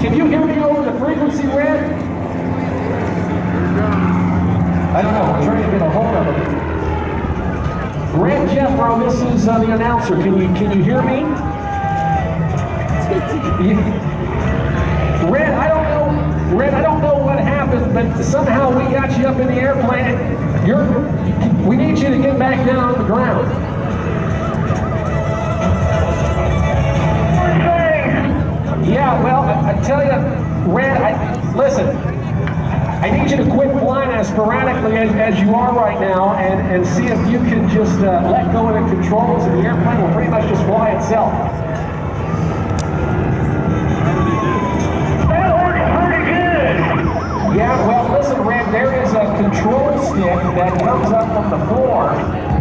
Can you hear me over the frequency, Red? I don't know. We're trying to get a hold of it. Red Jethro, this is the announcer. Can you hear me? Red, I don't know what happened, but somehow we got you up in the airplane. We need you to get back down on the ground. Yeah, well, I tell you, Red, listen, I need you to quit flying as sporadically as you are right now and see if you can just let go of the controls and the airplane will pretty much just fly itself. Yeah, well, listen, Red, there is a control stick that comes up from the floor,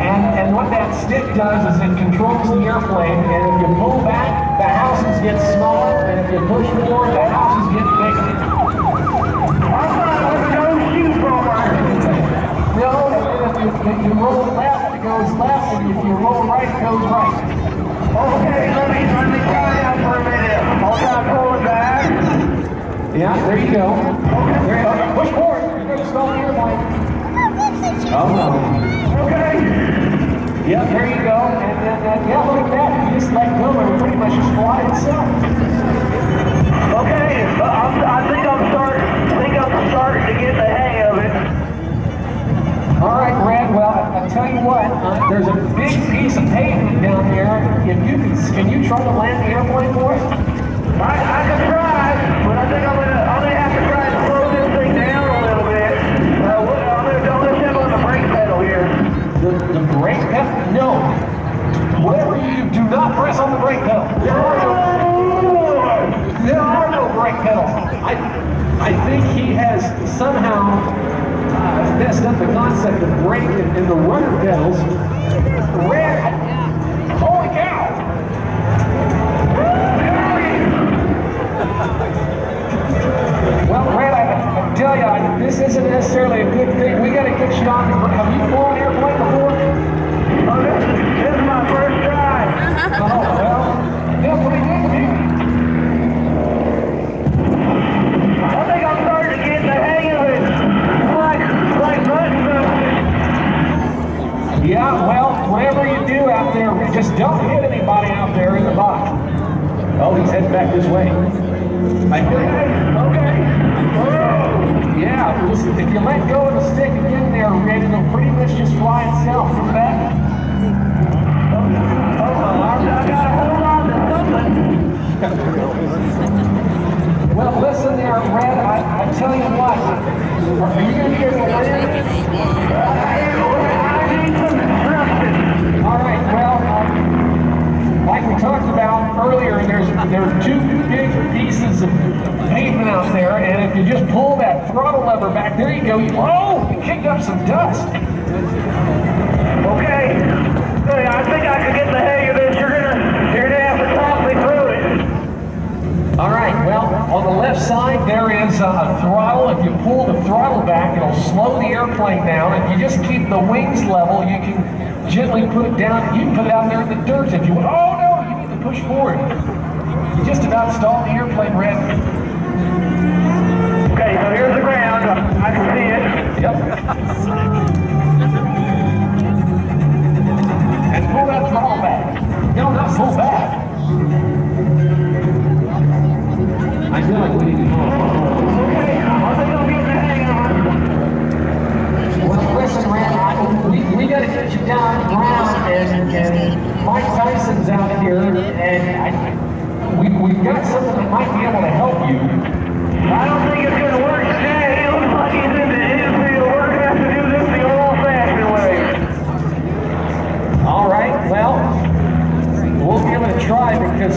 and what that stick does is it controls the airplane, and if you pull back, the houses get smaller, and if you push forward, the houses get bigger. I thought it was no shoe bomber. No, and if you roll left, it goes left, and if you roll right, it goes right. Okay, let me try that for a minute. I'll try to pull it back. Yeah, there you go. Okay. There you go. Push forward. You're going to stall the airplane. Oh, no. Okay. Yeah, there you go. And then, yeah, look at that. You just let go and it pretty much just fly itself. Okay. I think I'm starting to get the hang of it. All right, Red. Well, I tell you what. There's a big piece of pavement down there. Can you try to land the airplane for us? I can try, but I think I'm gonna have to try to slow this thing down a little bit. I'm gonna step on the brake pedal here. The brake pedal? No. Whatever you do not press on the brake pedal. There are no brake pedals. I think he has somehow messed up the concept of brake and the rudder pedals. Red, holy cow! Well, Red, I tell you, this isn't necessarily a good thing. We got to get you on. Have you flown an airplane before? Oh, this is my first try. Oh, well, yeah, pretty good, man. I think I'm starting to get the hang of it. Like mud something. Yeah, well, whatever you do out there, just don't hit anybody out there in the box. Oh, he's heading back this way. Okay. Yeah, just, if you let go of the stick again there, Red, it'll pretty much just fly itself from back. I gotta hold on to something. Well, listen there, Red, I tell you what, are you going to be able to land? I need some instructions. All right, well, like we talked about earlier, there are two big pieces of pavement out there, and if you just pull that throttle lever back, there you go. You kicked up some dust. Okay. I think I can get the hang of this. You're gonna have to talk me through it. All right. Well, on the left side there is a throttle. If you pull the throttle back, it'll slow the airplane down. If you just keep the wings level, you can gently put it down. You can put it out there in the dirt if you want. Oh no! You need to push forward. You just about stalled the airplane, Red. Okay, so here's the ground. I can see it. Yep. And pull that throttle back. No, not pull back. I feel like we need to go. Okay, I think I'll get the hang of it. Well, listen, Red, we got to get you down on the ground, and Mike Tyson's out here, and we've got something that might be able to help you. I don't think it's going to work today. It looks like he's in the infield. We're going to have to do this the old-fashioned way. All right, well, we'll give it a try because,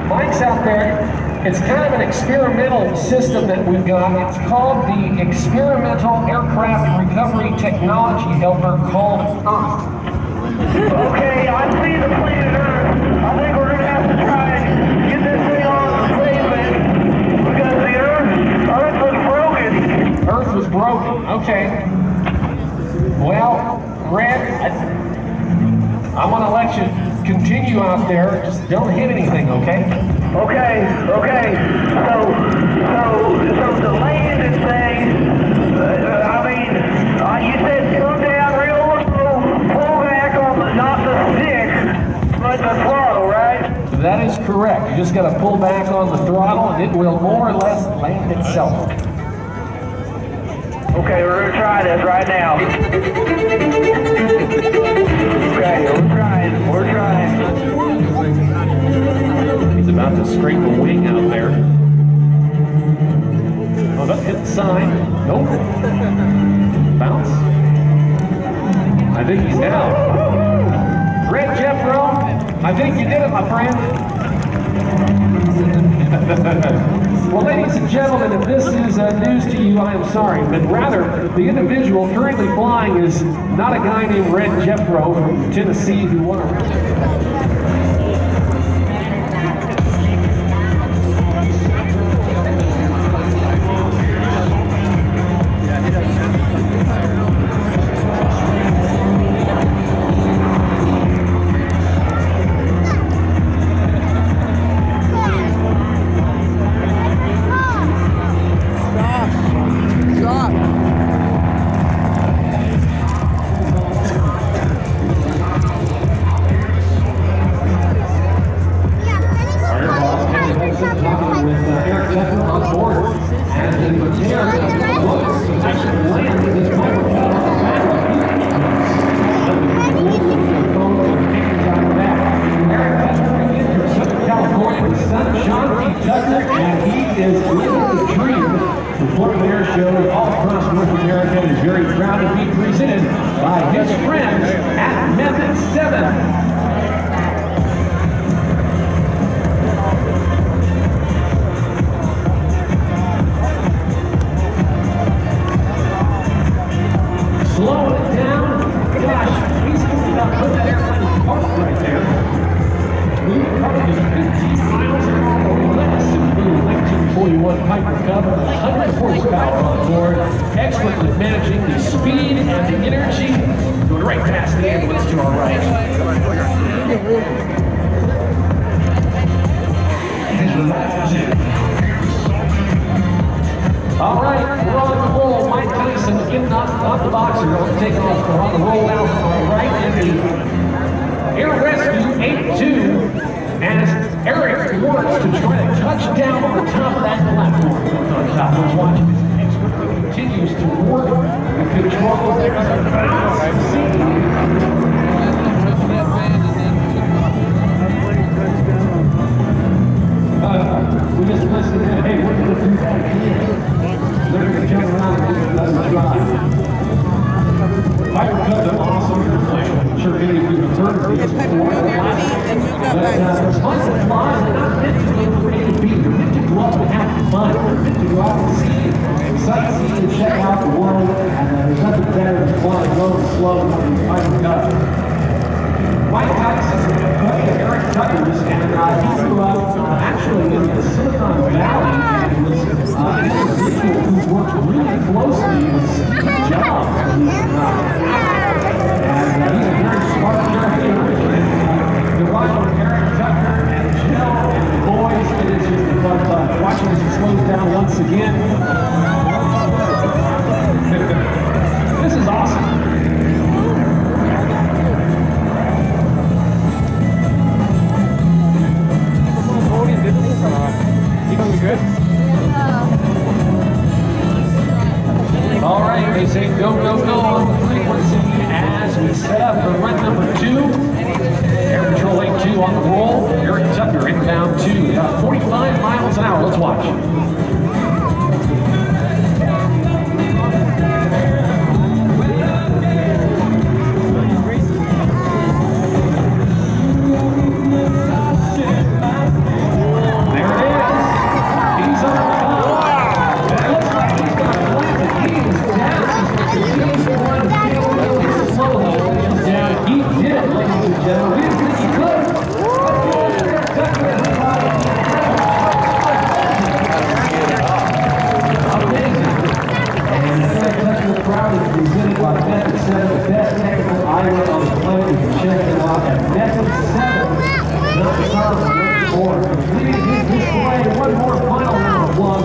Mike's out there. It's kind of an experimental system that we've got. It's called the Experimental Aircraft Recovery Technology Helper called Earth. Okay, I see the planet Earth. I think we're going to have to try and get this thing on the pavement because the Earth was broken. Earth was broken, okay. Well, Red, I'm going to let you continue out there. Just don't hit anything, okay? Okay. So just got to pull back on the throttle and it will more or less land itself. Okay, we're going to try this right now. Okay, we're trying. He's about to scrape a wing out there. Oh, don't hit the sign. Nope. Bounce. I think he's down. Red Jethro, I think you did it, my friend. Well, ladies and gentlemen, if this is news to you, I am sorry, but rather, the individual currently flying is not a guy named Red Jethro from Tennessee who won a One more final round of one.